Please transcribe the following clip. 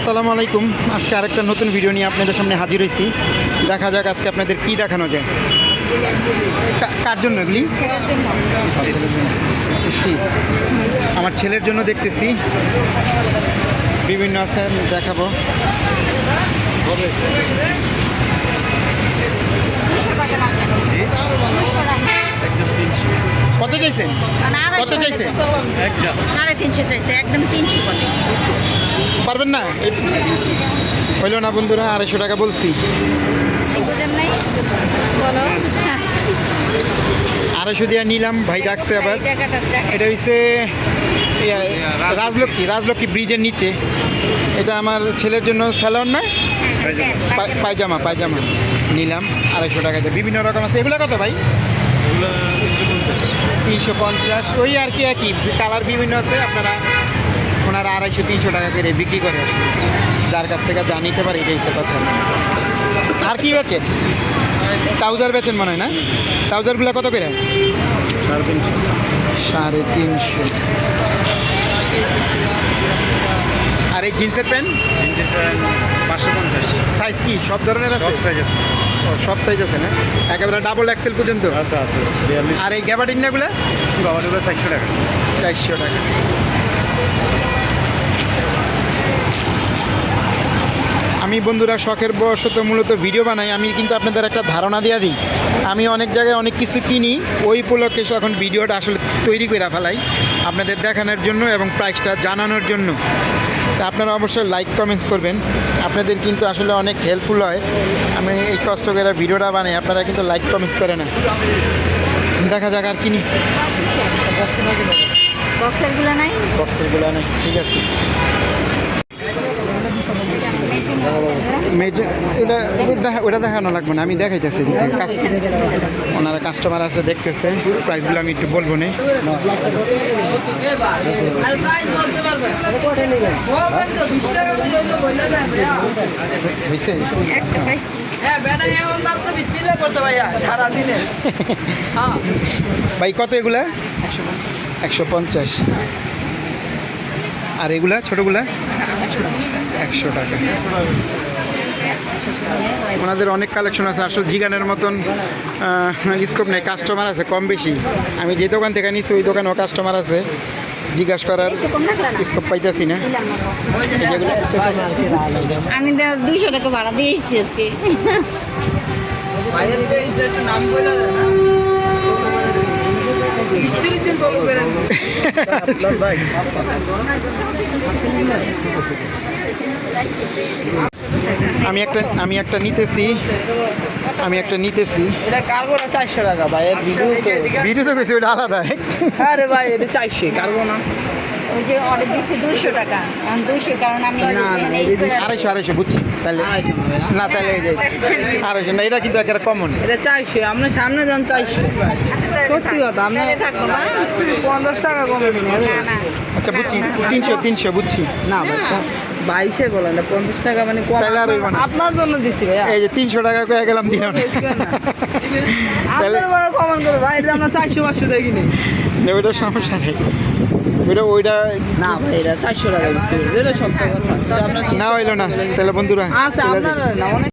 আসসালামু আলাইকুম। আজকে আরেকটা নতুন ভিডিও নিয়ে আপনাদের সামনে হাজির হয়েছি। দেখা যাক আজকে আপনাদের কি দেখানো যায়। কার জন্য এগুলি? স্টিচ। আমার ছেলের জন্য দেখতেছি বিভিন্ন আছে, দেখাবো। কত চাইছেন? কত চাইছেন? 350 চাইছে, একদম 300 বলে। পারবেন না? হইল না বন্ধুরা, 250 টাকা বলছি। বলো 250 দিয়ে নিলাম, ভাই ডাকছে আবার। এটা হচ্ছে রাজলক্ষ্মী ব্রিজের নিচে। এটা আমার ছেলের জন্য স্যালোন না, পায়জামা নিলাম 250 টাকাতে। বিভিন্ন রকম আছে। এগুলো কত ভাই? 350। ওই আর কি, একই কালার বিভিন্ন আছে। ওনারা 250-300 টাকা করে বিক্রি করে আসলে। যার কাছ থেকে যা নিতে পারে এটাই হচ্ছে কথা। আর কি বেচেন? ট্রাউজার বেচেন মনে হয় না? ট্রাউজারগুলো কত করে? 350। আর এই জিন্সের প্যান্ট? 550। সাইজ কি সব ধরনের আছে? সব সাইজ আছে। সব সাইজ আছে না, একেবারে ডাবল এক্সেল পর্যন্ত আছে। আর এই গ্যাবার্ডিনগুলো? বাবারগুলো 400 টাকা। 400 টাকা। আমি বন্ধুরা শখের বশত মূলত ভিডিও বানাই। আমি কিন্তু আপনাদের একটা ধারণা দিয়ে দিই। আমি অনেক জায়গায় অনেক কিছু কিনি, ওই উপলক্ষে এখন ভিডিওটা আসলে তৈরি করে ফেলাই আপনাদের দেখানোর জন্য এবং প্রাইসটা জানানোর জন্য। তা আপনারা অবশ্যই লাইক কমেন্টস করবেন, আপনাদের কিন্তু আসলে অনেক হেল্পফুল হয়। আমি এই কষ্ট করে ভিডিওটা বানাই, আপনারা কিন্তু লাইক কমেন্টস করে না। দেখা যাক আর কিনি। বক্সেরগুলো নাই, ঠিক আছে। ওটা দেখানো লাগবে না, আমি দেখাইতেছি। ওনারা কাস্টমার আছে, দেখতেছে। প্রাইসগুলো আমি একটু বলবো না। হয়েছে ভাই? কত এগুলা? 150। আর এগুলা ছোটোগুলা 100 টাকা। ওনাদের অনেক কালেকশন আছে। আসলে জিগানের মতন স্কোপ নেই, কাস্টমার আছে কম বেশি। আমি যে দোকান থেকে নিচ্ছি ওই দোকানেও কাস্টমার আছে, জিজ্ঞাসা করার স্কোপ পাইতেছি না। আমি 200 টাকা ভাড়া দিয়েছি আজকে। আমি একটা নিতেছি। এটা কার্গো না 400 টাকা ভাই। এর ভিডিও তো কইছি ওটা আলাদা। হ্যাঁ রে ভাই, এটা 400 কার্গো না। ওই যে অর্ডার দিচ্ছি 200 টাকা, 200 কারণ আমি 250 বুঝছি। তাহলে না, তাহলে এই যে 250 না, এটা কিন্তু একেবারে কমন। এটা 400, আপনি সামনে যান 400। সত্যি কথা, আপনি থাকবো না। 50 টাকা কমে দিন। না আচ্ছা বুঝছি, 300 বুঝছি। না ভাই 22 বলেন না, 50 টাকা মানে কম। তাহলে আর হইব না। আপনার জন্য দিছি ভাই। এই যে 300 টাকা কয়ে গেলাম, দিলাম না। আপনার বড় কমন করে ভাই, এটা আমরা 400-500 দেখিনি। ওইটা সমস্যা নেই, ওইটা না ভাই, এটা 400 টাকা বিক্রি করে। এটা সত্য কথা। না হইলো না। তাহলে বন্ধুরা আচ্ছা, আপনার না অনেক